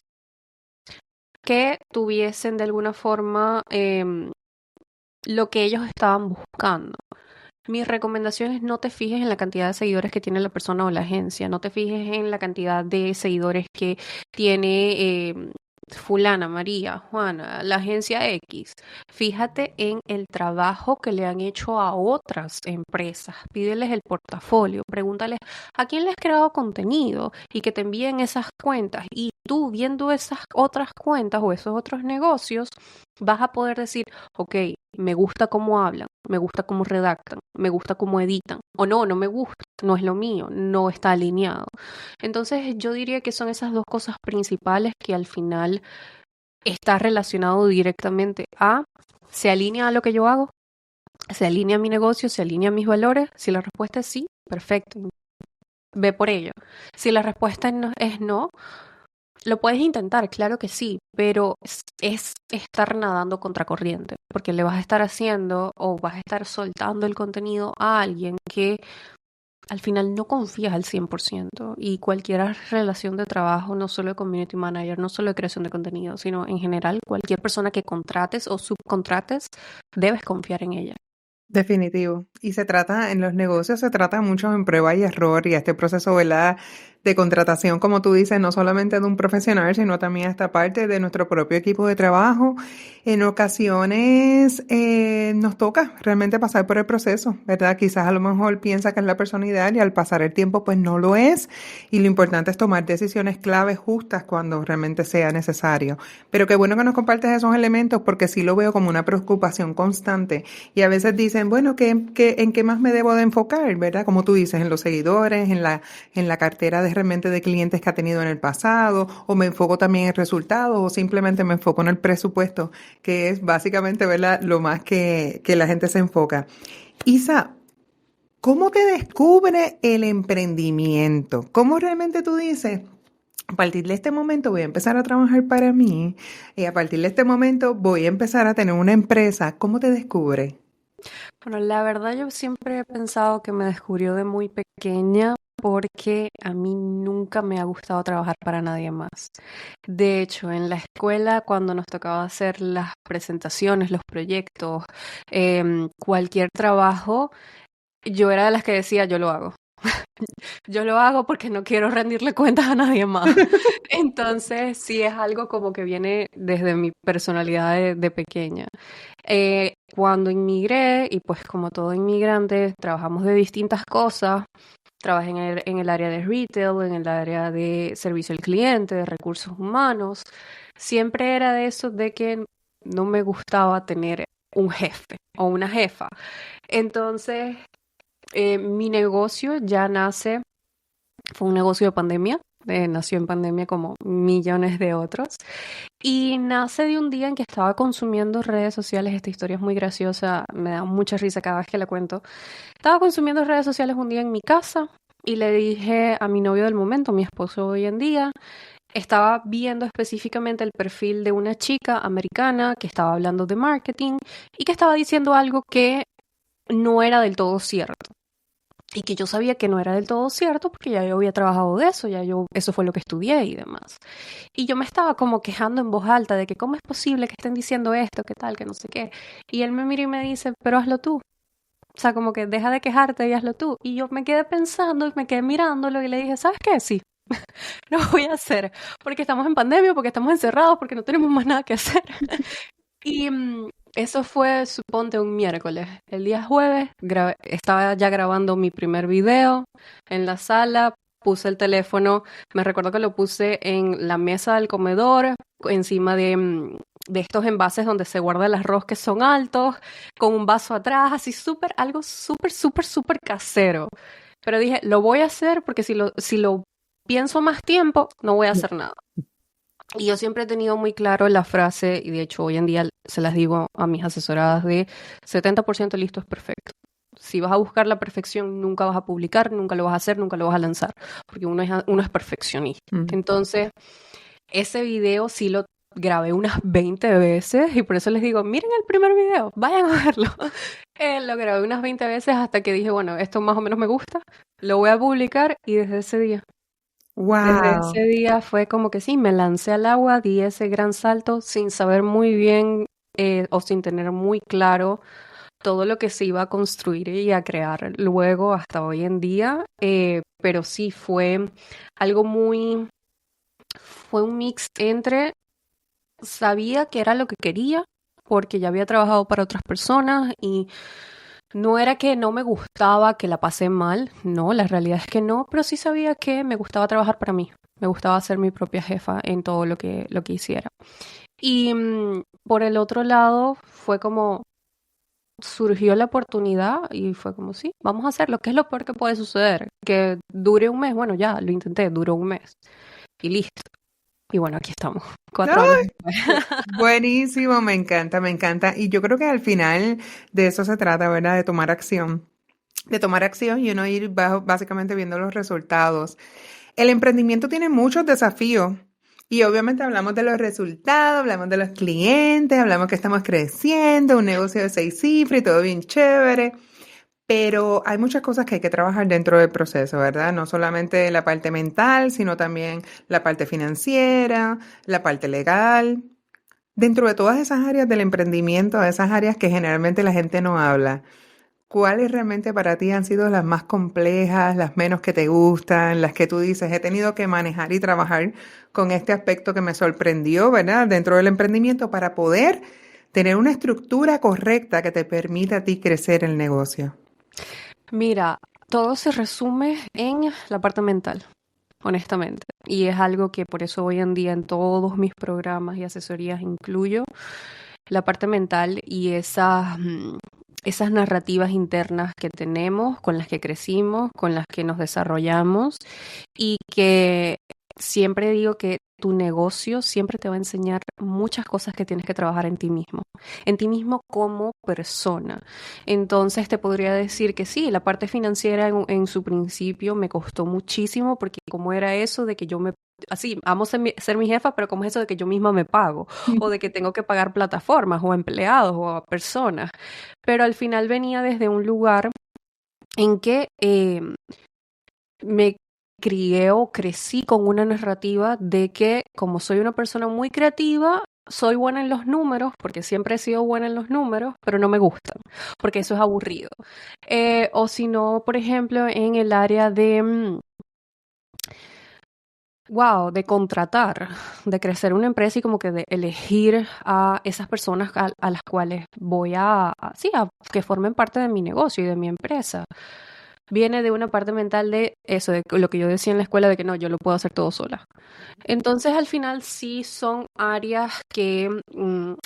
S1: que tuviesen de alguna forma lo que ellos estaban buscando. Mi recomendación es no te fijes en la cantidad de seguidores que tiene la persona o la agencia, no te fijes en la cantidad de seguidores que tiene fulana, María, Juana, la agencia X. Fíjate en el trabajo que le han hecho a otras empresas. Pídeles el portafolio, pregúntales a quién les has creado contenido y que te envíen esas cuentas. Y tú viendo esas otras cuentas o esos otros negocios, vas a poder decir, ok, me gusta cómo hablan, me gusta cómo redactan, me gusta cómo editan, o no, no me gusta, no es lo mío, no está alineado. Entonces yo diría que son esas dos cosas principales que al final está relacionado directamente a, ¿se alinea a lo que yo hago? ¿Se alinea a mi negocio? ¿Se alinea a mis valores? Si la respuesta es sí, perfecto, ve por ello. Si la respuesta es no, lo puedes intentar, claro que sí, pero es estar nadando contracorriente, porque le vas a estar haciendo o vas a estar soltando el contenido a alguien que al final no confías al 100% y cualquier relación de trabajo, no solo de community manager, no solo de creación de contenido, sino en general cualquier persona que contrates o subcontrates, debes confiar en ella.
S2: Definitivo. Y en los negocios se trata mucho en prueba y error y este proceso, ¿verdad? De contratación, como tú dices, no solamente de un profesional, sino también esta parte de nuestro propio equipo de trabajo. En ocasiones nos toca realmente pasar por el proceso, ¿verdad? Quizás a lo mejor piensa que es la persona ideal y al pasar el tiempo pues no lo es. Y lo importante es tomar decisiones claves justas cuando realmente sea necesario. Pero qué bueno que nos compartes esos elementos porque sí lo veo como una preocupación constante. Y a veces dicen, bueno, ¿en qué más me debo de enfocar? ¿Verdad? Como tú dices, en los seguidores, en la cartera de realmente de clientes que ha tenido en el pasado, o me enfoco también en resultados, o simplemente me enfoco en el presupuesto, que es básicamente, ¿verdad? Lo más que la gente se enfoca. Isa, ¿cómo te descubre el emprendimiento? ¿Cómo realmente tú dices? A partir de este momento voy a empezar a trabajar para mí y a partir de este momento voy a empezar a tener una empresa. ¿Cómo te descubre?
S1: Bueno, la verdad yo siempre he pensado que me descubrió de muy pequeña porque a mí nunca me ha gustado trabajar para nadie más. De hecho, en la escuela, cuando nos tocaba hacer las presentaciones, los proyectos, cualquier trabajo, yo era de las que decía, yo lo hago. Yo lo hago porque no quiero rendirle cuentas a nadie más. Entonces, sí es algo como que viene desde mi personalidad de pequeña. Cuando inmigré, y pues como todo inmigrante, trabajamos de distintas cosas. Trabajé en el área de retail, en el área de servicio al cliente, de recursos humanos. Siempre era de eso de que no me gustaba tener un jefe o una jefa. Entonces, mi negocio ya nace, fue un negocio de pandemia, nació en pandemia como millones de otros, y nace de un día en que estaba consumiendo redes sociales. Esta historia es muy graciosa, me da mucha risa cada vez que la cuento. Estaba consumiendo redes sociales un día en mi casa y le dije a mi novio del momento, mi esposo hoy en día, estaba viendo específicamente el perfil de una chica americana que estaba hablando de marketing y que estaba diciendo algo que no era del todo cierto. Y que yo sabía que no era del todo cierto porque ya yo había trabajado de eso, eso fue lo que estudié y demás. Y yo me estaba como quejando en voz alta de que cómo es posible que estén diciendo esto, qué tal, que no sé qué. Y él me mira y me dice, pero hazlo tú. O sea, como que deja de quejarte y hazlo tú. Y yo me quedé pensando y me quedé mirándolo y le dije, ¿sabes qué? Sí, lo voy a hacer. Porque estamos en pandemia, porque estamos encerrados, porque no tenemos más nada que hacer. Y eso fue, suponte, un miércoles. El día jueves estaba ya grabando mi primer video en la sala. Puse el teléfono, me recuerdo que lo puse en la mesa del comedor, encima de estos envases donde se guarda el arroz que son altos, con un vaso atrás, así algo súper casero. Pero dije, lo voy a hacer porque si lo pienso más tiempo, no voy a hacer nada. Y yo siempre he tenido muy claro la frase, y de hecho hoy en día se las digo a mis asesoradas, de 70% listo es perfecto. Si vas a buscar la perfección, nunca vas a publicar, nunca lo vas a hacer, nunca lo vas a lanzar, porque uno es perfeccionista.
S2: Mm.
S1: Entonces, ese video sí lo grabé unas 20 veces y por eso les digo, miren el primer video, vayan a verlo. Lo grabé unas 20 veces hasta que dije, bueno, esto más o menos me gusta, lo voy a publicar y desde
S2: Wow.
S1: ese día fue como que sí, me lancé al agua, di ese gran salto sin saber muy bien o sin tener muy claro todo lo que se iba a construir y a crear luego hasta hoy en día, pero sí fue algo fue un mix entre sabía que era lo que quería porque ya había trabajado para otras personas y no era que no me gustaba, que la pasé mal, no, la realidad es que no, pero sí sabía que me gustaba trabajar para mí, me gustaba ser mi propia jefa en todo lo que hiciera. Y por el otro lado fue como surgió la oportunidad y fue como, sí, vamos a hacerlo. ¿Qué es lo peor que puede suceder? Que dure un mes. Bueno, ya lo intenté, duró un mes y listo. Y bueno, aquí estamos, 4 años
S2: ¡Ay!
S1: después.
S2: Buenísimo, me encanta, me encanta. Y yo creo que al final de eso se trata, ¿verdad? De tomar acción. De tomar acción y uno ir básicamente viendo los resultados. El emprendimiento tiene muchos desafíos y obviamente hablamos de los resultados, hablamos de los clientes, hablamos que estamos creciendo, un negocio de 6 cifras y todo bien chévere, pero hay muchas cosas que hay que trabajar dentro del proceso, ¿verdad? No solamente la parte mental, sino también la parte financiera, la parte legal. Dentro de todas esas áreas del emprendimiento, esas áreas que generalmente la gente no habla. ¿Cuáles realmente para ti han sido las más complejas, las menos que te gustan, las que tú dices, he tenido que manejar y trabajar con este aspecto que me sorprendió, ¿verdad? Dentro del emprendimiento para poder tener una estructura correcta que te permita a ti crecer el negocio.
S1: Mira, todo se resume en la parte mental, honestamente. Y es algo que por eso hoy en día en todos mis programas y asesorías incluyo la parte mental y esas narrativas internas que tenemos, con las que crecimos, con las que nos desarrollamos y que siempre digo que tu negocio siempre te va a enseñar muchas cosas que tienes que trabajar en ti mismo como persona. Entonces te podría decir que sí, la parte financiera en su principio me costó muchísimo porque como era eso de que yo me así, amo ser mi jefa, pero como es eso de que yo misma me pago, o de que tengo que pagar plataformas, o empleados, o a personas. Pero al final venía desde un lugar en que me crié o crecí con una narrativa de que como soy una persona muy creativa, soy buena en los números, porque siempre he sido buena en los números, pero no me gustan, porque eso es aburrido. O si no, por ejemplo, en el área de wow, de contratar, de crecer una empresa y como que de elegir a esas personas a las cuales voy sí, a que formen parte de mi negocio y de mi empresa. Viene de una parte mental de eso, de lo que yo decía en la escuela, de que no, yo lo puedo hacer todo sola. Entonces, al final sí son áreas que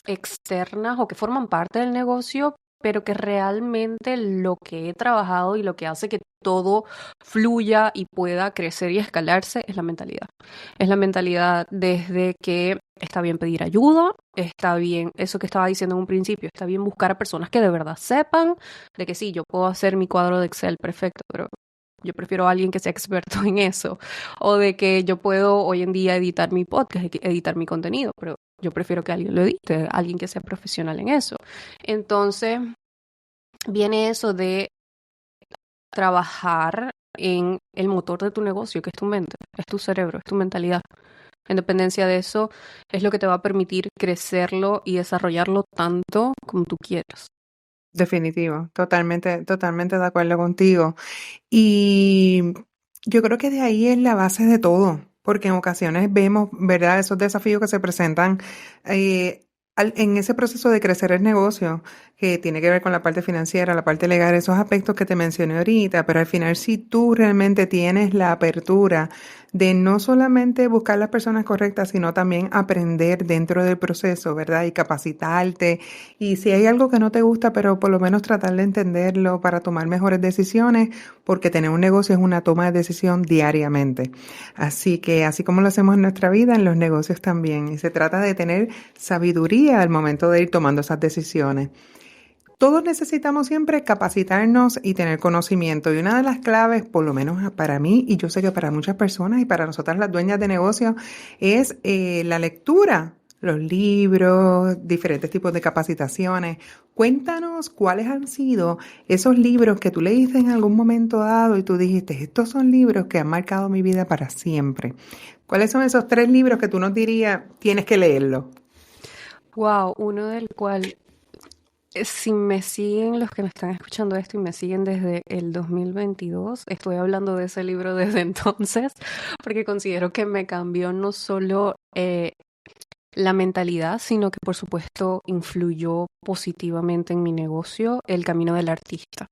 S1: externas o que forman parte del negocio, pero que realmente lo que he trabajado y lo que hace que todo fluya y pueda crecer y escalarse es la mentalidad. Es la mentalidad desde que está bien pedir ayuda, está bien, eso que estaba diciendo en un principio, está bien buscar a personas que de verdad sepan de que sí, yo puedo hacer mi cuadro de Excel perfecto, pero yo prefiero a alguien que sea experto en eso. O de que yo puedo hoy en día editar mi podcast, editar mi contenido, pero yo prefiero que alguien lo edite, alguien que sea profesional en eso. Entonces, viene eso de trabajar en el motor de tu negocio, que es tu mente, es tu cerebro, es tu mentalidad. En dependencia de eso, es lo que te va a permitir crecerlo y desarrollarlo tanto como tú quieras.
S2: Definitivo, totalmente, totalmente de acuerdo contigo. Y yo creo que de ahí es la base de todo, porque en ocasiones vemos, ¿verdad?, esos desafíos que se presentan en ese proceso de crecer el negocio, que tiene que ver con la parte financiera, la parte legal, esos aspectos que te mencioné ahorita, pero al final si tú realmente tienes la apertura de no solamente buscar las personas correctas, sino también aprender dentro del proceso, ¿verdad? Y capacitarte. Y si hay algo que no te gusta, pero por lo menos tratar de entenderlo para tomar mejores decisiones, porque tener un negocio es una toma de decisión diariamente. Así que así como lo hacemos en nuestra vida, en los negocios también. Y se trata de tener sabiduría al momento de ir tomando esas decisiones. Todos necesitamos siempre capacitarnos y tener conocimiento. Y una de las claves, por lo menos para mí, y yo sé que para muchas personas y para nosotras las dueñas de negocio, es la lectura. los libros, diferentes tipos de capacitaciones. Cuéntanos cuáles han sido esos libros que tú leíste en algún momento dado y tú dijiste, estos son libros que han marcado mi vida para siempre. ¿Cuáles son esos 3 libros que tú nos dirías, tienes que leerlo?
S1: Wow, uno del cual, si me siguen los que me están escuchando esto y me siguen desde el 2022, estoy hablando de ese libro desde entonces, porque considero que me cambió no solo la mentalidad, sino que por supuesto influyó positivamente en mi negocio, El Camino del Artista.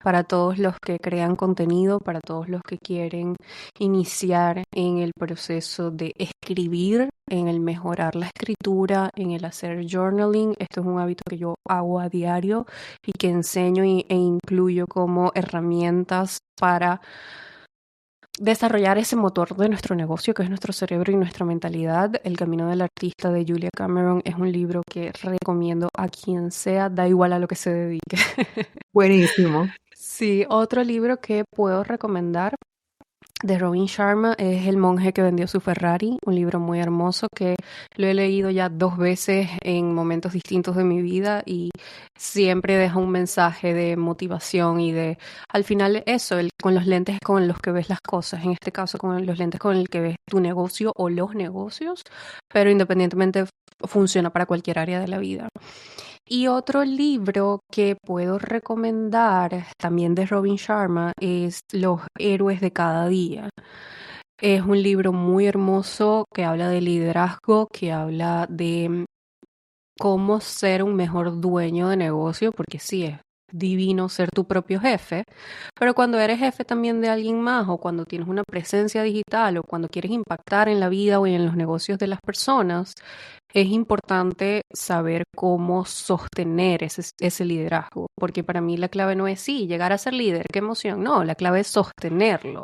S1: Para todos los que crean contenido, para todos los que quieren iniciar en el proceso de escribir, en el mejorar la escritura, en el hacer journaling. Esto es un hábito que yo hago a diario y que enseño e incluyo como herramientas para desarrollar ese motor de nuestro negocio, que es nuestro cerebro y nuestra mentalidad. El Camino del Artista de Julia Cameron es un libro que recomiendo a quien sea, da igual a lo que se dedique.
S2: Buenísimo.
S1: Sí, otro libro que puedo recomendar de Robin Sharma es El monje que vendió su Ferrari, un libro muy hermoso que lo he leído ya 2 veces en momentos distintos de mi vida y siempre deja un mensaje de motivación y de, al final eso, con los lentes con los que ves las cosas, en este caso con los lentes con el que ves tu negocio o los negocios, pero independientemente funciona para cualquier área de la vida. Y otro libro que puedo recomendar, también de Robin Sharma, es Los héroes de cada día. Es un libro muy hermoso que habla de liderazgo, que habla de cómo ser un mejor dueño de negocio, porque sí es divino ser tu propio jefe, pero cuando eres jefe también de alguien más o cuando tienes una presencia digital o cuando quieres impactar en la vida o en los negocios de las personas, es importante saber cómo sostener ese liderazgo, porque para mí la clave no es sí, llegar a ser líder, qué emoción, no, la clave es sostenerlo,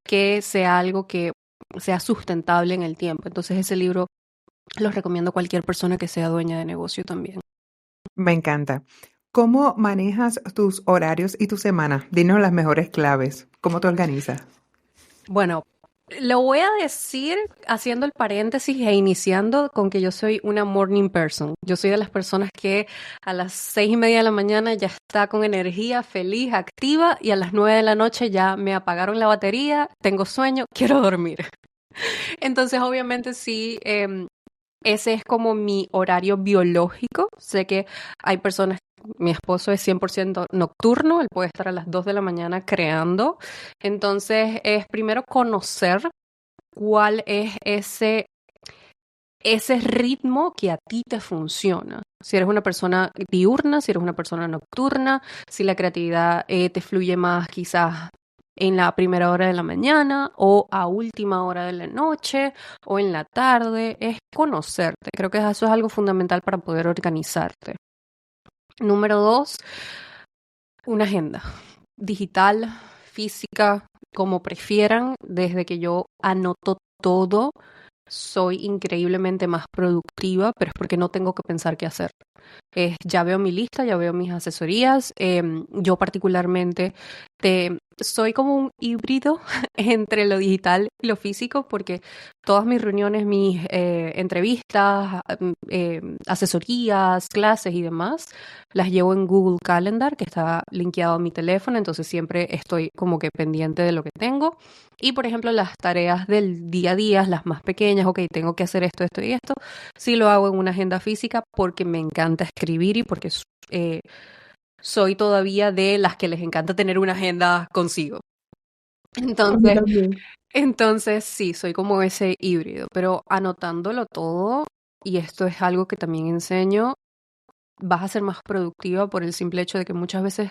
S1: que sea algo que sea sustentable en el tiempo. Entonces ese libro lo recomiendo a cualquier persona que sea dueña de negocio también.
S2: Me encanta. ¿Cómo manejas tus horarios y tu semana? Dinos las mejores claves. ¿Cómo te organizas?
S1: Bueno, lo voy a decir haciendo el paréntesis e iniciando con que yo soy una morning person. Yo soy de las personas que a las 6:30 de la mañana ya está con energía, feliz, activa y a las 9 de la noche ya me apagaron la batería, tengo sueño, quiero dormir. Entonces, obviamente sí, ese es como mi horario biológico. Sé que hay personas, mi esposo es 100% nocturno, él puede estar a las 2 de la mañana creando. Entonces, es primero conocer cuál es ese ritmo que a ti te funciona. Si eres una persona diurna, si eres una persona nocturna, si la creatividad te fluye más quizás en la primera hora de la mañana o a última hora de la noche o en la tarde, es conocerte. Creo que eso es algo fundamental para poder organizarte. Número 2, una agenda digital, física, como prefieran, desde que yo anoto todo soy increíblemente más productiva, pero es porque no tengo que pensar qué hacer. Ya veo mi lista, ya veo mis asesorías. Yo particularmente soy como un híbrido entre lo digital y lo físico porque todas mis reuniones, mis entrevistas, asesorías, clases y demás, las llevo en Google Calendar, que está linkeado a mi teléfono, entonces siempre estoy como que pendiente de lo que tengo. Y por ejemplo, las tareas del día a día, las más pequeñas, ok, tengo que hacer esto, esto y esto, sí lo hago en una agenda física porque me encanta escribir y porque soy todavía de las que les encanta tener una agenda consigo.
S2: A mí
S1: Entonces,
S2: también.
S1: entonces sí, soy como ese híbrido, pero anotándolo todo, y esto es algo que también enseño, vas a ser más productiva por el simple hecho de que muchas veces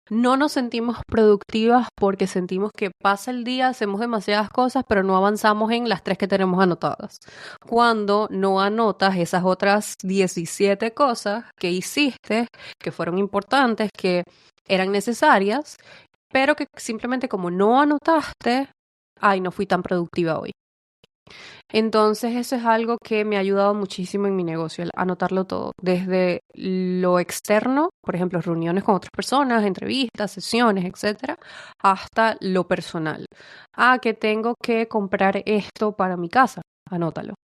S1: no nos sentimos productivas porque sentimos que pasa el día, hacemos demasiadas cosas, pero no avanzamos en las 3 que tenemos anotadas. Cuando no anotas esas otras 17 cosas que hiciste, que fueron importantes, que eran necesarias, pero que simplemente como no anotaste, ay, no fui tan productiva hoy. Entonces eso es algo que me ha ayudado muchísimo en mi negocio, el anotarlo todo, desde lo externo, por ejemplo, reuniones con otras personas, entrevistas, sesiones, etcétera, hasta lo personal. Que tengo que comprar esto para mi casa, anótalo.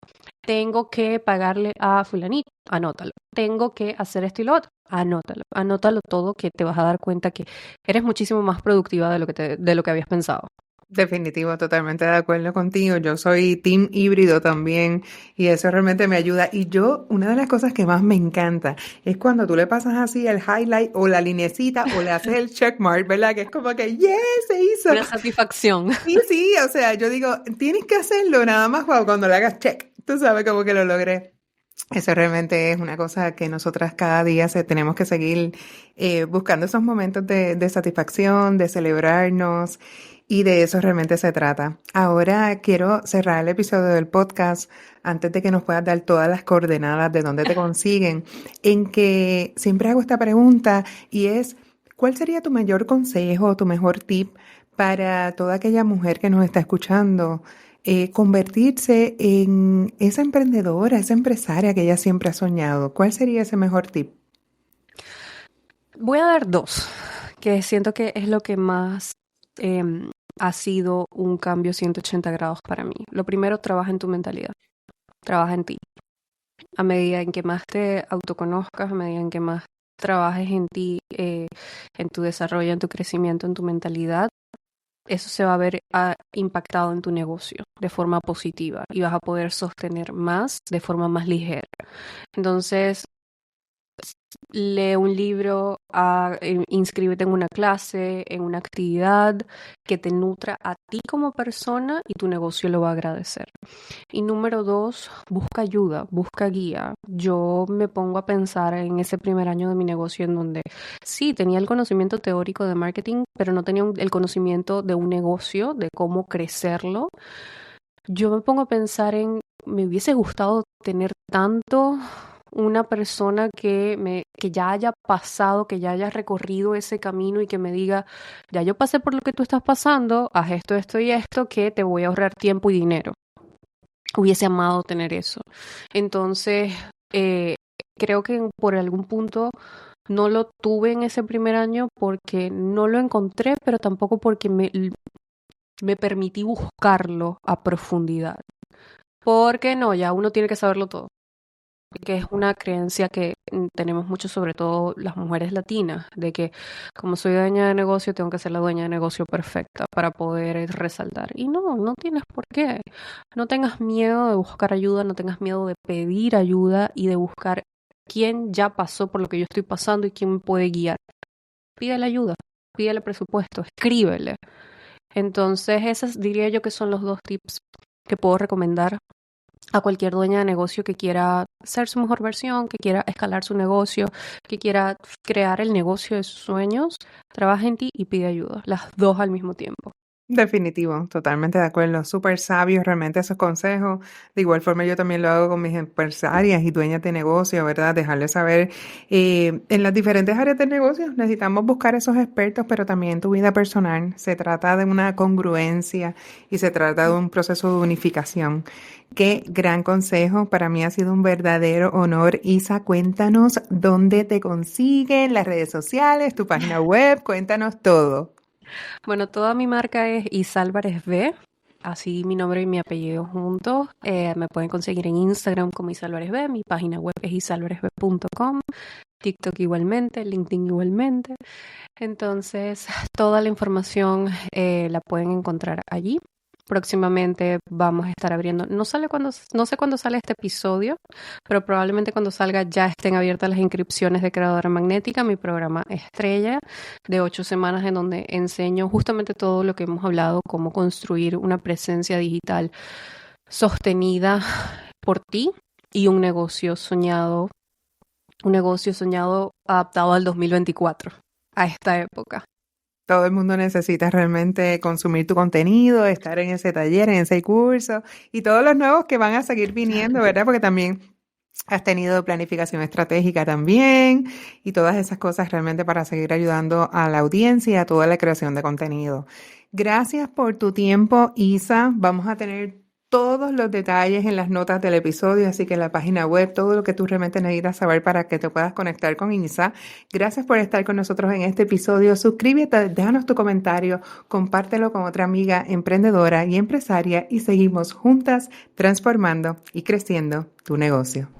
S1: Tengo que pagarle a fulanito, anótalo. Tengo que hacer esto y lo otro, anótalo. Anótalo todo, que te vas a dar cuenta que eres muchísimo más productiva de lo que habías pensado.
S2: Definitivo, totalmente de acuerdo contigo. Yo soy team híbrido también y eso realmente me ayuda. Y yo, una de las cosas que más me encanta es cuando tú le pasas así el highlight o la linecita o le haces el checkmark, ¿verdad? Que es como que, yes, se hizo.
S1: Una satisfacción.
S2: Sí, sí, o sea, yo digo, tienes que hacerlo nada más cuando le hagas check. Tú sabes como que lo logré. Eso realmente es una cosa que nosotras cada día tenemos que seguir buscando esos momentos de satisfacción, de celebrarnos, y de eso realmente se trata. Ahora quiero cerrar el episodio del podcast antes de que nos puedas dar todas las coordenadas de dónde te consiguen, en que siempre hago esta pregunta y es, ¿cuál sería tu mayor consejo, tu mejor tip para toda aquella mujer que nos está escuchando? Convertirse en esa emprendedora, esa empresaria que ella siempre ha soñado. ¿Cuál sería ese mejor tip?
S1: Voy a dar dos, que siento que es lo que más ha sido un cambio 180 grados para mí. Lo primero, trabaja en tu mentalidad, trabaja en ti. A medida en que más te autoconozcas, a medida en que más trabajes en ti, en tu desarrollo, en tu crecimiento, en tu mentalidad, eso se va a ver impactado en tu negocio de forma positiva y vas a poder sostener más de forma más ligera. Entonces, lee un libro, inscríbete en una clase, en una actividad que te nutra a ti como persona y tu negocio lo va a agradecer. Y número dos, busca ayuda, busca guía. Yo me pongo a pensar en ese primer año de mi negocio en donde sí tenía el conocimiento teórico de marketing, pero no tenía el conocimiento de un negocio, de cómo crecerlo. Yo me pongo a pensar me hubiese gustado tener tanto una persona que ya haya pasado, que ya haya recorrido ese camino y que me diga, ya yo pasé por lo que tú estás pasando, haz esto, esto y esto, que te voy a ahorrar tiempo y dinero. Hubiese amado tener eso. Entonces, creo que por algún punto no lo tuve en ese primer año porque no lo encontré, pero tampoco porque me permití buscarlo a profundidad. Porque no, ya uno tiene que saberlo todo. Que es una creencia que tenemos mucho, sobre todo las mujeres latinas, de que como soy dueña de negocio, tengo que ser la dueña de negocio perfecta para poder resaltar. Y no tienes por qué. No tengas miedo de buscar ayuda, no tengas miedo de pedir ayuda y de buscar quién ya pasó por lo que yo estoy pasando y quién me puede guiar. Pídele ayuda, pídele presupuesto, escríbele. Entonces, esos diría yo que son los dos tips que puedo recomendar a cualquier dueña de negocio que quiera ser su mejor versión, que quiera escalar su negocio, que quiera crear el negocio de sus sueños. Trabaja en ti y pide ayuda, las dos al mismo tiempo.
S2: Definitivo, totalmente de acuerdo. Súper sabios realmente esos consejos. De igual forma yo también lo hago con mis empresarias y dueñas de negocio, ¿verdad? Dejarles saber en las diferentes áreas del negocio necesitamos buscar esos expertos, pero también en tu vida personal. Se trata de una congruencia y se trata de un proceso de unificación. Qué gran consejo. Para mí ha sido un verdadero honor. Isa, cuéntanos dónde te consiguen, las redes sociales, tu página web, cuéntanos todo.
S1: Bueno, toda mi marca es Isa Álvarez B, así mi nombre y mi apellido juntos. Me pueden conseguir en Instagram como Isa Álvarez B, mi página web es isalvarezb.com, TikTok igualmente, LinkedIn igualmente. Entonces, toda la información la pueden encontrar allí. Próximamente vamos a estar abriendo, no sé cuándo sale este episodio, pero probablemente cuando salga ya estén abiertas las inscripciones de Creadora Magnética, mi programa estrella de 8 semanas en donde enseño justamente todo lo que hemos hablado, cómo construir una presencia digital sostenida por ti y un negocio soñado adaptado al 2024, a esta época.
S2: Todo el mundo necesita realmente consumir tu contenido, estar en ese taller, en ese curso y todos los nuevos que van a seguir viniendo, ¿verdad? Porque también has tenido planificación estratégica también y todas esas cosas realmente para seguir ayudando a la audiencia y a toda la creación de contenido. Gracias por tu tiempo, Isa. Vamos a tener todos los detalles en las notas del episodio, así que en la página web, todo lo que tú realmente necesitas saber para que te puedas conectar con Isa. Gracias por estar con nosotros en este episodio. Suscríbete, déjanos tu comentario, compártelo con otra amiga emprendedora y empresaria y seguimos juntas transformando y creciendo tu negocio.